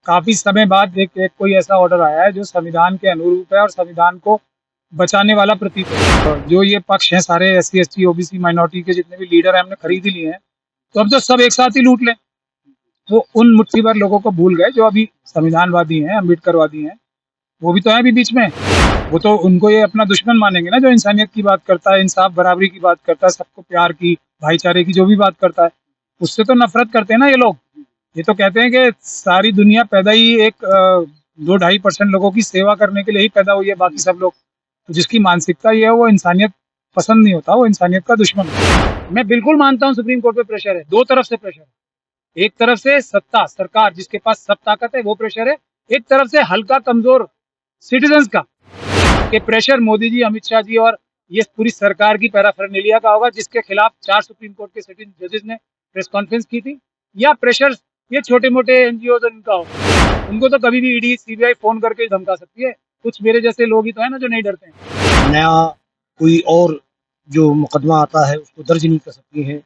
काफी समय बाद एक कोई ऐसा ऑर्डर आया है जो संविधान के अनुरूप है और संविधान को बचाने वाला प्रतीत होता है। जो ये पक्ष हैं सारे एससी, एसटी, ओबीसी, माइनॉरिटी के जितने भी लीडर हैं हमने खरीद ही लिए हैं, तो अब तो सब एक साथ ही लूट लें। वो उन मुट्ठी भर लोगों को भूल गए जो अभी संविधानवादी हैं, अम्बेडकरवादी हैं, वो भी तो हैं अभी बीच में। वो तो उनको ये अपना दुश्मन मानेंगे ना, जो इंसानियत की बात करता है, इंसाफ बराबरी की बात करता है, सबको प्यार की, भाईचारे की जो भी बात करता है, उससे तो नफरत करते हैं ना ये लोग। ये तो कहते हैं कि सारी दुनिया पैदा ही एक 2-2.5% लोगों की सेवा करने के लिए ही पैदा हुई है, बाकी सब लोग तो जिसकी मानसिकता ये है वो इंसानियत पसंद नहीं होता, वो इंसानियत का दुश्मन है। मैं बिल्कुल मानता हूँ सुप्रीम कोर्ट पे प्रेशर है, दो तरफ से प्रेशर है। एक तरफ से सत्ता सरकार जिसके पास सब ताकत है वो प्रेशर है, एक तरफ से हल्का कमजोर सिटीजन्स का कि प्रेशर मोदी जी, अमित शाह जी और ये पूरी सरकार की पैराफर्नेलिया का होगा, जिसके खिलाफ 4 सुप्रीम कोर्ट के सिटिंग जजेस ने प्रेस कॉन्फ्रेंस की थी। या प्रेशर ये छोटे मोटे एनजीओ इनका हो, उनको तो कभी भी ईडी सीबीआई फोन करके धमका सकती है। कुछ मेरे जैसे लोग ही तो है ना जो नहीं डरते हैं। नया कोई और जो मुकदमा आता है उसको दर्ज नहीं कर सकती हैं,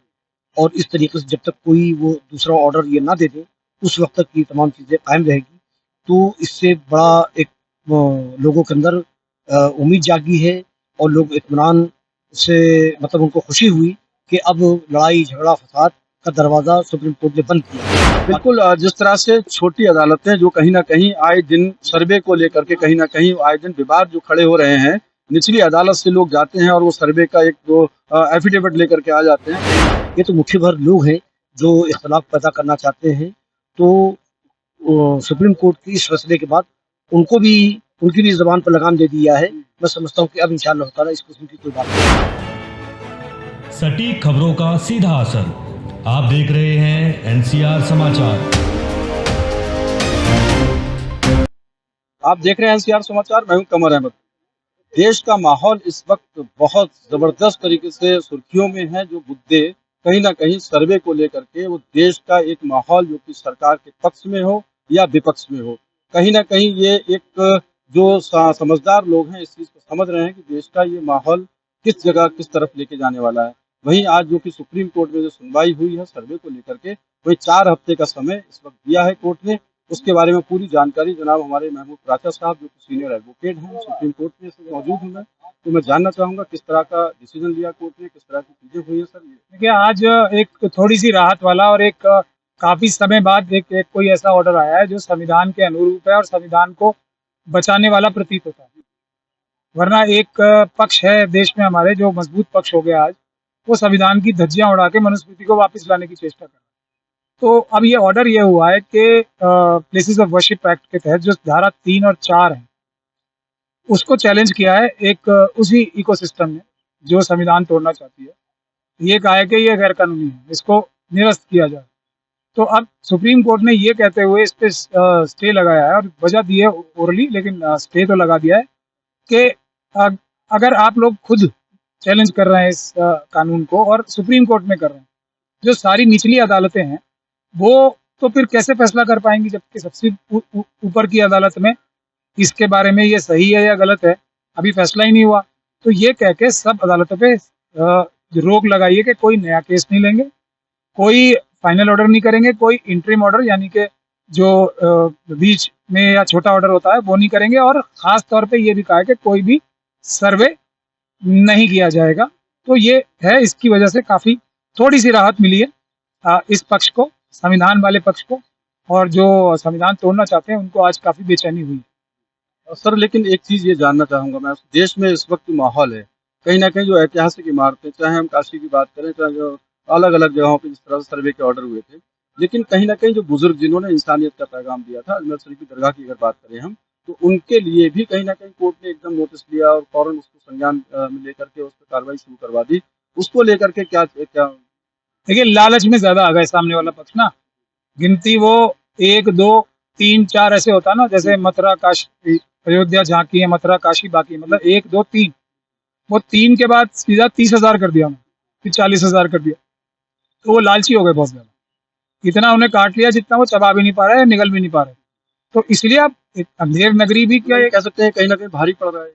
और इस तरीके से जब तक कोई वो दूसरा ऑर्डर ये ना दे दे उस वक्त तक ये तमाम चीज़ें कायम रहेगी। तो इससे बड़ा एक लोगों के अंदर उम्मीद जागी है, और लोग इत्मीनान से मतलब उनको खुशी हुई कि अब लड़ाई झगड़ा फसाद का दरवाज़ा सुप्रीम कोर्ट ने बंद किया। बिल्कुल, जिस तरह से छोटी अदालतें जो कहीं न कहीं आए दिन सर्वे को लेकर के कहीं न कहीं आए दिन विवाद जो खड़े हो रहे हैं, निचली अदालत से लोग जाते हैं और वो सर्वे का एक दो एफिडेविट लेकर के आ जाते हैं। ये तो मुख्य भर लोग हैं जो इख्तलाफ पैदा करना चाहते हैं, तो सुप्रीम कोर्ट के इस फैसले के बाद उनकी भी ज़बान पर लगाम दे दिया है। मैं समझता हूँ कि अब इंशाअल्लाह ताला इस किस्म की कोई बात नहीं। सटीक खबरों का सीधा असर। आप देख रहे हैं एनसीआर समाचार। आप देख रहे हैं एनसीआर समाचार, मैं हूं कमर अहमद। देश का माहौल इस वक्त बहुत जबरदस्त तरीके से सुर्खियों में है। जो मुद्दे कहीं ना कहीं सर्वे को लेकर के, वो देश का एक माहौल जो कि सरकार के पक्ष में हो या विपक्ष में हो, कहीं ना कहीं ये एक जो समझदार लोग हैं इस चीज़ को समझ रहे हैं कि देश का ये माहौल किस जगह किस तरफ लेके जाने वाला है। वहीं आज जो कि सुप्रीम कोर्ट में जो सुनवाई हुई है सर्वे को लेकर के, वही 4 हफ्ते का समय इस वक्त दिया है कोर्ट ने। उसके बारे में पूरी जानकारी जनाब हमारे महमूद प्राचा साहब जो कि सीनियर एडवोकेट हैं सुप्रीम कोर्ट में से मौजूद हूँ मैं, तो मैं जानना चाहूँगा किस तरह का डिसीजन लिया कोर्ट ने, किस तरह की चीज़ें हुई है सर। ये देखिए, आज एक थोड़ी सी राहत वाला और एक काफी समय बाद एक कोई ऐसा ऑर्डर आया है जो संविधान के अनुरूप है और संविधान को बचाने वाला प्रतीत होता है। वरना एक पक्ष है देश में हमारे जो मजबूत पक्ष हो गया आज, वो संविधान की धज्जियां उड़ा के मनुस्मृति को वापस लाने की चेष्टा कर रहा है। तो अब ये ऑर्डर ये हुआ है कि प्लेसेस ऑफ वर्शिप एक्ट के तहत जो धारा 3 और 4 है उसको चैलेंज किया है एक उसी इकोसिस्टम ने जो संविधान तोड़ना चाहती है। ये कहा है कि ये गैर कानूनी है, इसको निरस्त किया जाए। तो अब सुप्रीम कोर्ट ने ये कहते हुए इस पे स्टे लगाया है और वजह दी है ओरली, लेकिन स्टे तो लगा दिया है कि अगर आप लोग खुद चैलेंज कर रहे हैं इस कानून को और सुप्रीम कोर्ट में कर रहे हैं, जो सारी निचली अदालतें हैं वो तो फिर कैसे फैसला कर पाएंगी, जबकि सबसे ऊपर की अदालत में इसके बारे में ये सही है या गलत है अभी फैसला ही नहीं हुआ। तो ये कह के सब अदालतों पे रोक लगाइए कि कोई नया केस नहीं लेंगे, कोई फाइनल ऑर्डर नहीं करेंगे, कोई इंटरिम ऑर्डर यानी कि जो बीच में या छोटा ऑर्डर होता है वो नहीं करेंगे, और खास तौर पे ये भी कहा है कि कोई भी सर्वे नहीं किया जाएगा। तो ये है, इसकी वजह से काफी थोड़ी सी राहत मिली है इस पक्ष को, संविधान वाले पक्ष को, और जो संविधान तोड़ना चाहते हैं उनको आज काफी बेचैनी हुई है। सर लेकिन एक चीज़ ये जानना चाहूँगा मैं, देश में इस वक्त माहौल है कहीं ना कहीं जो ऐतिहासिक इमारतें, चाहे हम काशी की बात करें, चाहे जो अलग अलग जगहों पे जिस तरह से सर्वे के ऑर्डर हुए थे, लेकिन कहीं ना कहीं जो बुजुर्ग जिन्होंने इंसानियत का पैगाम दिया था, अजमेर शरीफ की दरगाह की अगर बात करें हम, तो उनके लिए भी कहीं ना कहीं कोर्ट ने एकदम नोटिस लिया और फौरन उसको संज्ञान में लेकर के उस पर कार्रवाई शुरू करवा दी। उसको लेकर के क्या क्या देखिए, लालच में ज्यादा आ गए सामने वाला पक्ष ना। गिनती वो 1 2 3 4 ऐसे होता ना, जैसे मथुरा काशी अयोध्या झांकी है, मथुरा काशी बाकी, मतलब 1 2 3, वो 3 के बाद सीधा 30,000 कर दिया, फिर 40,000 कर दिया। तो वो लालची हो गए बहुत ज्यादा, इतना उन्हें काट लिया जितना वो चबा भी नहीं पा रहे, निगल भी नहीं पा रहे। तो इसलिए अब अंधेर नगरी भी क्या कह सकते हैं कहीं ना कहीं भारी पड़ रहा है?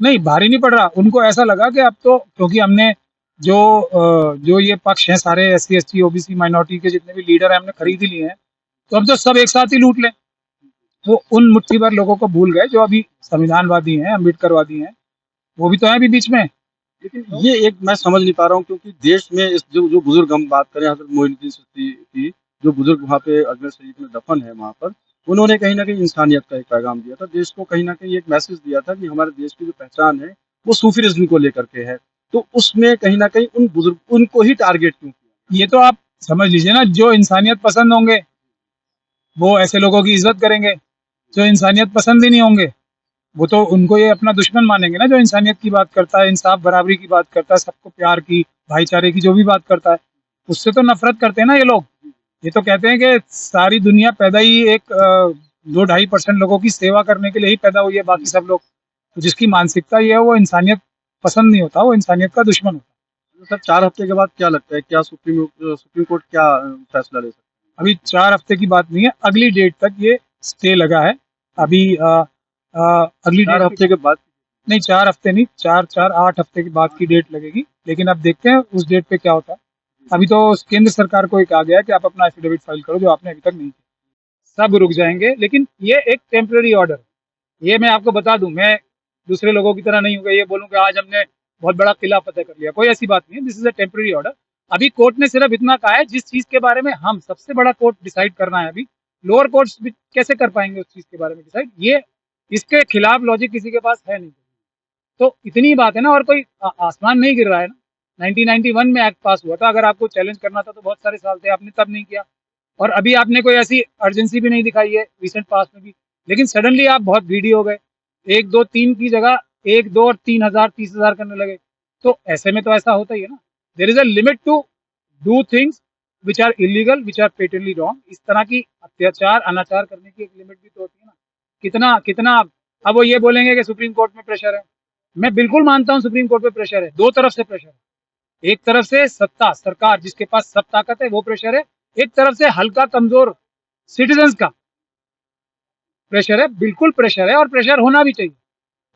नहीं, भारी नहीं पड़ रहा। उनको ऐसा लगा कि अब तो, क्योंकि हमने जो ये पक्ष हैं सारे एससी, एसटी, ओबीसी, माइनॉरिटी के जितने भी लीडर हैं हमने खरीद ही लिए हैं, तो अब तो सब एक साथ ही लूट लें। वो उन मुट्ठी भर लोगों को भूल गए जो अभी संविधानवादी हैं, अम्बेडकरवादी हैं, वो भी तो हैं अभी बीच में। लेकिन ये एक मैं समझ नहीं पा रहा हूँ, क्योंकि देश में इस जो जो बुजुर्ग हम बात करें हजरत मोइनुद्दीन चिश्ती की, जो बुजुर्ग वहाँ पे अजमेर शरीफ में दफन है वहाँ पर, उन्होंने कहीं ना कहीं इंसानियत का एक पैगाम दिया था, देश को कहीं ना कहीं एक मैसेज दिया था कि हमारे देश की जो पहचान है वो सूफीज्म को लेकर के है। तो उसमें कहीं ना कहीं उन बुजुर्ग उनको ही टारगेट क्यों किया? ये तो आप समझ लीजिए ना, जो इंसानियत पसंद होंगे वो ऐसे लोगों की इज्जत करेंगे, जो इंसानियत पसंद ही नहीं होंगे वो तो उनको ये अपना दुश्मन मानेंगे ना। जो इंसानियत की बात करता है, इंसाफ बराबरी की बात करता है, सबको प्यार की, भाईचारे की जो भी बात करता है, उससे तो नफरत करते हैं ना ये लोग। ये तो कहते हैं कि सारी दुनिया पैदा ही एक 2-2.5% लोगों की सेवा करने के लिए ही पैदा हुई है, बाकी सब लोग तो जिसकी मानसिकता ये है वो इंसानियत पसंद नहीं होता, वो इंसानियत का दुश्मन होता है। तो सर 4 हफ्ते के बाद क्या लगता है, क्या सुप्रीम कोर्ट क्या फैसला ले सकता अभी 4 हफ्ते की बात नहीं है, अगली डेट तक ये स्टे लगा है। अभी अगली है? 4 डेट हफ्ते के बाद नहीं, 4 हफ्ते नहीं, 8 हफ्ते के बाद की डेट लगेगी, लेकिन अब देखते हैं उस डेट पे क्या होता है। अभी तो केंद्र सरकार को एक आ गया है कि आप अपना एफिडेविट फाइल करो, जो आपने अभी तक नहीं किया। सब रुक जाएंगे, लेकिन ये एक टेम्पररी ऑर्डर है। ये मैं आपको बता दूं, मैं दूसरे लोगों की तरह नहीं हूँ कि ये बोलूँ कि आज हमने बहुत बड़ा किला फतेह कर लिया, कोई ऐसी बात नहीं है। This is a temporary order. अभी कोर्ट ने सिर्फ इतना कहा है, जिस चीज के बारे में हम सबसे बड़ा कोर्ट डिसाइड करना है, अभी लोअर कोर्ट्स भी कैसे कर पाएंगे उस चीज के बारे में डिसाइड, ये इसके खिलाफ लॉजिक किसी के पास है नहीं। तो इतनी बात है ना, और कोई आसमान नहीं गिर रहा है ना। 1991 में एक्ट पास हुआ था, अगर आपको चैलेंज करना था तो बहुत सारे साल थे, आपने तब नहीं किया। और अभी आपने कोई ऐसी अर्जेंसी भी नहीं दिखाई है रिसेंट पास में भी, लेकिन सडनली आप बहुत ग्रीडी हो गए, 1 2 3 की जगह 1 2 और 3,000 30,000 करने लगे। तो ऐसे में तो ऐसा होता ही है ना। There is a limit to do things which are illegal, which are patently wrong. इस तरह की अत्याचार अनाचार करने की एक लिमिट भी तो होती है ना। कितना कितना अब वो ये बोलेंगे कि सुप्रीम कोर्ट में प्रेशर है। मैं बिल्कुल मानता हूं सुप्रीम कोर्ट पे प्रेशर है, दो तरफ से प्रेशर है। एक तरफ से सत्ता सरकार जिसके पास सब ताकत है वो प्रेशर है, एक तरफ से हल्का कमजोर सिटीजन्स का प्रेशर है। बिल्कुल प्रेशर है और प्रेशर होना भी चाहिए,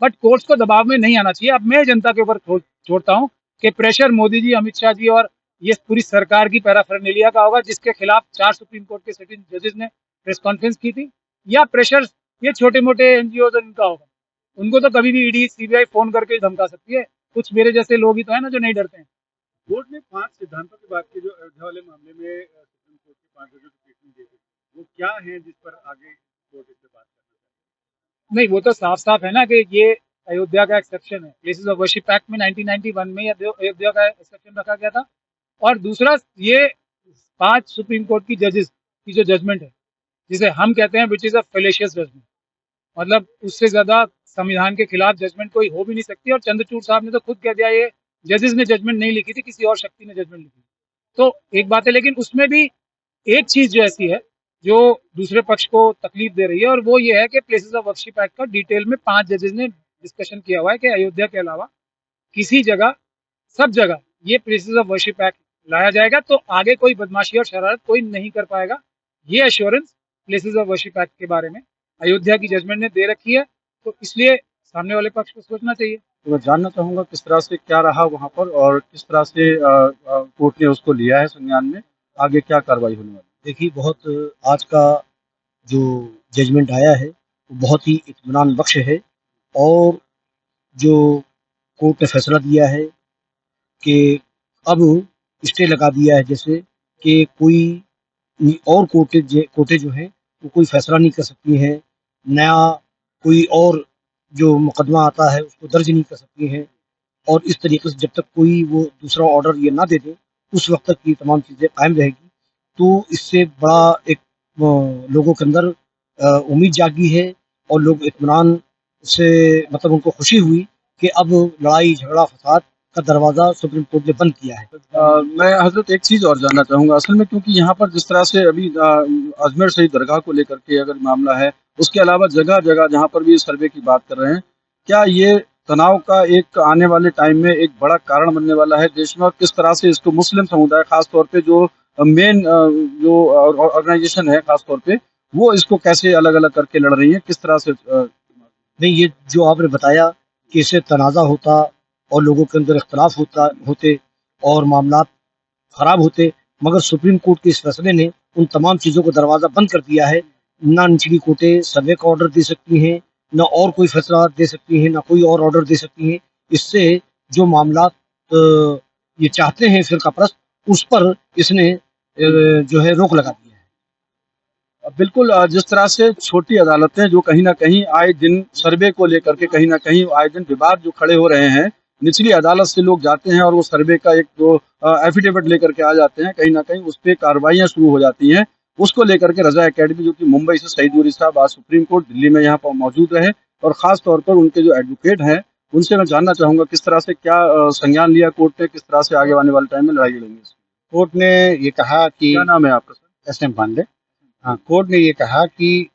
बट कोर्ट्स को दबाव में नहीं आना चाहिए। अब मैं जनता के ऊपर छोड़ता हूं कि प्रेशर मोदी जी, अमित शाह जी और ये पूरी सरकार की पैराफर्नेलिया का होगा, जिसके खिलाफ 4 सुप्रीम कोर्ट के सिटिंग जजेस ने प्रेस कॉन्फ्रेंस की थी, या प्रेशर ये छोटे मोटे एनजीओ इनका होगा। उनको तो कभी भी ईडी सीबीआई फोन करके ही धमका सकती है। कुछ मेरे जैसे लोग ही तो है ना जो नहीं डरते हैं। कोर्ट ने 5 सिद्धांतों की बात की जो अयोध्या वाले मामले में सुप्रीम कोर्ट के 5 जजों की पीठ ने दी थी, वो क्या है जिस पर आगे कोर्ट इस पे बात करना चाहिए? नहीं, वो तो साफ साफ है ना कि ये अयोध्या का एक्सेप्शन है। प्लेसेस ऑफ वर्शिप एक्ट में 1991 में अयोध्या का एक्सेप्शन रखा गया था। और दूसरा, ये 5 सुप्रीम कोर्ट की जजेस की जो जजमेंट है, जिसे हम कहते हैं विच इज अ फेलेशियस जजमेंट, मतलब उससे ज्यादा संविधान के खिलाफ जजमेंट कोई हो भी नहीं सकती। और चंद्रचूड़ साहब ने तो खुद कह दिया, ये जजेस ने जजमेंट नहीं लिखी थी, किसी और शक्ति ने जजमेंट लिखी। तो एक बात है, लेकिन उसमें भी एक चीज जो ऐसी है जो दूसरे पक्ष को तकलीफ दे रही है, और वो ये है कि प्लेसेस ऑफ वर्शिप एक्ट का डिटेल में 5 जजेस ने डिस्कशन किया हुआ है कि अयोध्या के अलावा किसी जगह, सब जगह ये प्लेसेस ऑफ वर्शिप एक्ट लाया जाएगा, तो आगे कोई बदमाशी और शरारत कोई नहीं कर पाएगा। ये assurance places of worship act के बारे में अयोध्या की जजमेंट ने दे रखी है। तो इसलिए सामने वाले पक्ष को सोचना चाहिए। तो मैं जानना चाहूँगा किस तरह से क्या रहा वहाँ पर, और किस तरह से कोर्ट ने उसको लिया है संज्ञान में, आगे क्या कार्रवाई होने वाली है? देखिए, बहुत आज का जो जजमेंट आया है वो बहुत ही इत्मीनान बख्श है। और जो कोर्ट ने फैसला दिया है कि अब स्टे लगा दिया है, जैसे कि कोई और कोर्टें जो हैं वो कोई फैसला नहीं कर सकती हैं, नया कोई और जो मुकदमा आता है उसको दर्ज नहीं कर सकती हैं। और इस तरीके से जब तक कोई वो दूसरा ऑर्डर ये ना दे दे, उस वक्त तक ये तमाम चीज़ें कायम रहेगी। तो इससे बड़ा एक लोगों के अंदर उम्मीद जागी है, और लोग इत्मीनान से, मतलब उनको खुशी हुई कि अब लड़ाई झगड़ा फसाद का दरवाज़ा सुप्रीम कोर्ट ने बंद किया है। मैं हजरत एक चीज़ और जानना चाहूँगा असल में, क्योंकि यहाँ पर जिस तरह से अभी अजमेर शरीफ दरगाह को लेकर के अगर मामला है, उसके अलावा जगह जगह जहाँ पर भी सर्वे की बात कर रहे हैं, क्या ये तनाव का एक आने वाले टाइम में एक बड़ा कारण बनने वाला है देश में, और किस तरह से इसको मुस्लिम समुदाय खास तौर पे जो मेन जो ऑर्गेनाइजेशन है खास तौर पे, वो इसको कैसे अलग अलग करके लड़ रही है, किस तरह से नहीं, ये जो आपने बताया कि इससे तनाज़ा होता और लोगों के अंदर इख्तलाफ होते और मामला ख़राब होते, मगर सुप्रीम कोर्ट के इस फैसले ने उन तमाम चीज़ों को दरवाज़ा बंद कर दिया है ना निचली कोर्टें सर्वे का ऑर्डर दे सकती हैं, ना और कोई फैसला दे सकती हैं, ना कोई और ऑर्डर दे सकती हैं। इससे जो मामला ये चाहते हैं फिरकापरस्त, उस पर इसने जो है रोक लगा दी है। बिल्कुल, जिस तरह से छोटी अदालतें जो कहीं न कहीं आए दिन सर्वे को लेकर के कहीं न कहीं आए दिन विवाद जो खड़े हो रहे हैं, निचली अदालत से लोग जाते हैं और वो सर्वे का एक जो एफिडेविट लेकर के आ जाते हैं, कहीं न कहीं उस पे कार्रवाइयाँ शुरू हो जाती हैं। उसको लेकर के रज़ा एकेडमी जो कि मुंबई से शहीद नूरी साहब आज सुप्रीम कोर्ट दिल्ली में यहाँ पर मौजूद रहे और ख़ास तौर पर उनके जो एडवोकेट हैं, उनसे मैं जानना चाहूँगा किस तरह से क्या संज्ञान लिया कोर्ट ने, किस तरह से आगे आने वाले टाइम में लड़ाई लड़ेंगे? कोर्ट ने ये कहा कि क्या नाम है आपका सर? S M Pandey. हाँ, कोर्ट ने ये कहा कि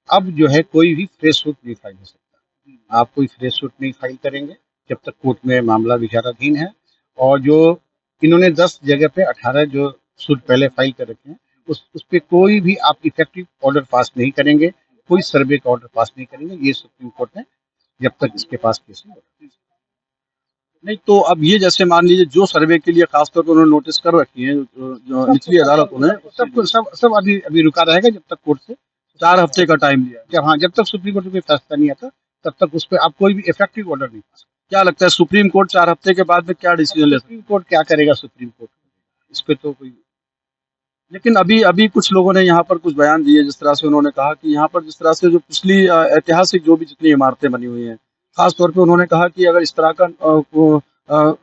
अब जो है कोई भी फ्रेश सूट नहीं फाइल हो सकता। आप कोई फ्रेश सूट नहीं फाइल करेंगे जब तक कोर्ट में मामला विचाराधीन है। और जो इन्होंने 10 जगह पे 18 जो सूट पहले फाइल कर रखे हैं, उस पे कोई भी आप इफेक्टिव ऑर्डर पास नहीं करेंगे, कोई सर्वे का ऑर्डर पास नहीं करेंगे। ये सुप्रीम कोर्ट ने जब तक इसके पास केस नहीं होगा। नहीं तो अब ये जैसे मान लीजिए जो सर्वे के लिए खासतौर पर उन्होंने नोटिस कर रखी है जो निचली अदालतों ने, सब अभी रुका रहेगा जब तक कोर्ट से 4 हफ्ते का टाइम लिया। जब तक सुप्रीम कोर्ट में कोई फैसला नहीं आता तब तक उस पर आप कोई भी इफेक्टिव ऑर्डर नहीं पा सकते। क्या लगता है सुप्रीम कोर्ट 4 हफ्ते के बाद में क्या डिसीजन ले सकती सुप्रीम कोर्ट क्या करेगा? सुप्रीम कोर्ट इस पे तो कोई, लेकिन अभी कुछ लोगों ने यहाँ पर कुछ बयान दिए, जिस तरह से उन्होंने कहा कि यहाँ पर जिस तरह से जो पिछली ऐतिहासिक जो भी जितनी इमारतें बनी हुई हैं, खास तौर पे उन्होंने कहा कि अगर इस तरह का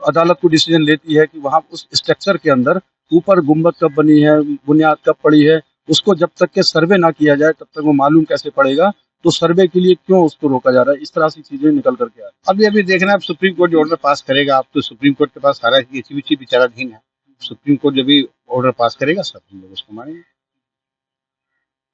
अदालत को डिसीजन लेती है कि वहाँ उस स्ट्रक्चर के अंदर ऊपर गुम्बद कब बनी है, बुनियाद कब पड़ी है, उसको जब तक के सर्वे ना किया जाए तब तक वो मालूम कैसे पड़ेगा, तो सर्वे के लिए क्यों उसको रोका जा रहा है? इस तरह से चीजें निकल करके आ रही अभी देखना है अब सुप्रीम कोर्ट जो ऑर्डर पास करेगा। अब तो सुप्रीम कोर्ट के पास सारा ये विचाराधीन है। सुप्रीम कोर्ट जब भी ऑर्डर पास करेगा सब हम लोग उसको मानेंगे।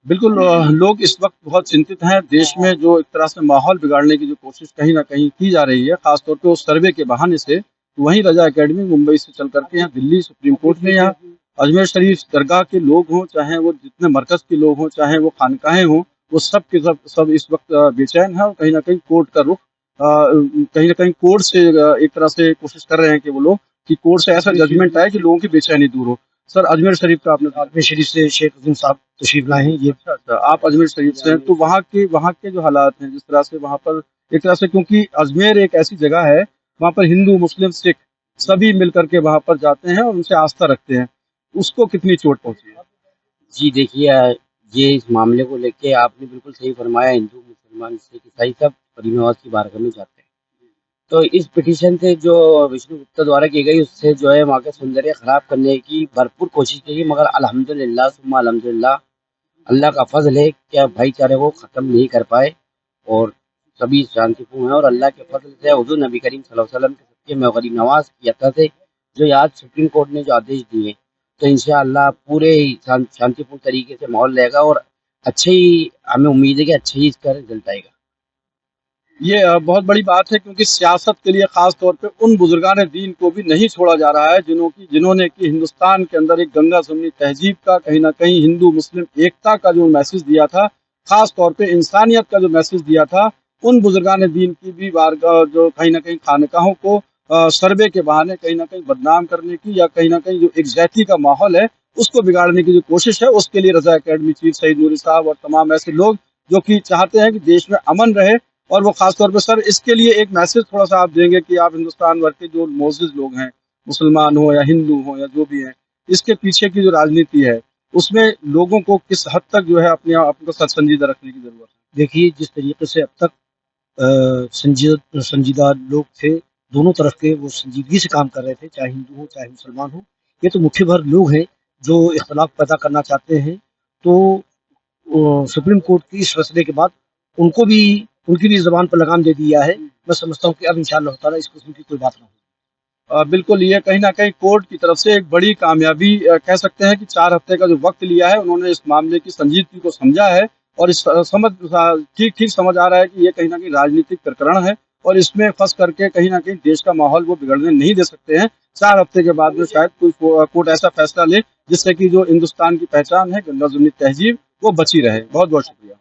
बिल्कुल, लोग इस वक्त बहुत चिंतित हैं। देश में जो एक तरह से माहौल बिगाड़ने की जो कोशिश कहीं ना कहीं की जा रही है, खासतौर पे उस सर्वे के बहाने से, वहीं रजा एकेडमी मुंबई से चल करके यहाँ दिल्ली सुप्रीम कोर्ट में, यहाँ अजमेर शरीफ दरगाह के लोग हों, चाहे वो जितने मरकज़ के लोग हों, चाहे वो खानकाहें हों, वो सब के सब इस वक्त बेचैन है और कहीं ना कहीं कोर्ट का रुख कहीं ना कहीं कोर्ट से एक तरह से कोशिश कर रहे हैं कि वो लोग कि कोर्ट से ऐसा जजमेंट आए कि लोगों की बेचैनी दूर हो। सर, अजमेर शरीफ का आपने, अजमेर शरीफ से शेख अजीम साहब तशरीफ लाए हैं। ये अच्छा, आप अजमेर शरीफ से हैं, तो वहाँ के जो हालात हैं, जिस तरह से वहाँ पर एक तरह से, क्योंकि अजमेर एक ऐसी जगह है वहाँ पर हिंदू मुस्लिम सिख सभी मिल करके वहाँ पर जाते हैं और उनसे आस्था रखते हैं, उसको कितनी चोट पहुंची है? जी देखिए, ये इस मामले को लेके आपने बिल्कुल सही फरमाया। हिंदू मुसलमान सिख ईसाई सब परी नवाज की बारगाह में जाते हैं। तो इस पिटीशन से जो विष्णु गुप्ता द्वारा की गई, उससे जो है वहाँ के सौंदर्य खराब करने की भरपूर कोशिश की गई, मगर अल्हम्दुलिल्लाह सुम्मा अल्हम्दुलिल्लाह अल्लाह का फजल है कि भाईचारे को ख़त्म नहीं कर पाए और सभी शांतिपूर्ण है। और अल्लाह के फजल से हुज़ूर नबी करीम सल्लल्लाहु अलैहि वसल्लम के सच्चे में गरीब नवाज की अता से जो आज सुप्रीम कोर्ट ने जो आदेश दिए, तो इंशाअल्लाह पूरे शांतिपूर्ण तरीके से माहौल रहेगा और अच्छे ही, हमें उम्मीद है कि अच्छे ही इसका रिजल्ट आएगा। ये बहुत बड़ी बात है, क्योंकि सियासत के लिए खास तौर पे उन बुजुर्गान दीन को भी नहीं छोड़ा जा रहा है जिन्होंने कि हिंदुस्तान के अंदर एक गंगा सुन्नी तहजीब का, कहीं ना कहीं हिंदू मुस्लिम एकता का जो मैसेज दिया था, खास तौर पे इंसानियत का जो मैसेज दिया था, उन बुजुर्गान दीन की भी बारगाह जो कहीं ना कहीं खानकाहों को सर्वे के बहाने कहीं ना कहीं बदनाम करने की, या कहीं ना कहीं जो एक जाति का माहौल है उसको बिगाड़ने की जो कोशिश है, उसके लिए रजा एकेडमी चीफ शहीद नूरी साहब और तमाम ऐसे लोग जो कि चाहते हैं कि देश में अमन रहे, और वो खासतौर पर सर इसके लिए एक मैसेज थोड़ा सा आप देंगे कि आप हिंदुस्तान भर के जो मोअज़्ज़िज़ लोग हैं, मुसलमान हो या हिंदू हो या जो भी हैं, इसके पीछे की जो राजनीति है उसमें लोगों को किस हद तक जो है अपने आप को संजीदा रखने की जरूरत है? देखिए, जिस तरीके से अब तक संजीदा लोग थे, दोनों तरफ के वो संजीदगी से काम कर रहे थे, चाहे हिंदू हो चाहे मुसलमान हो। ये तो मुख्य भर लोग हैं जो इख्तलाफ पैदा करना चाहते हैं। तो सुप्रीम कोर्ट की इस फैसले के बाद उनकी भी ज़बान पर लगाम दे दिया है। मैं समझता हूँ कि अब इंशाअल्लाह ताला इस किस्म की कोई बात ना हो। बिल्कुल, ये कहीं ना कहीं कोर्ट की तरफ से एक बड़ी कामयाबी कह सकते हैं कि 4 हफ्ते का जो वक्त लिया है, उन्होंने इस मामले की संजीदगी को समझा है और इस ठीक समझ आ रहा है कि ये कहीं ना कहीं राजनीतिक प्रकरण है और इसमें फंस करके कहीं ना कहीं देश का माहौल वो बिगड़ने नहीं दे सकते हैं। 4 हफ्ते के बाद में शायद कोई कोर्ट ऐसा फैसला ले जिससे कि जो हिंदुस्तान की पहचान है, गंगा जुम्नी तहजीब, वो बची रहे। बहुत बहुत शुक्रिया।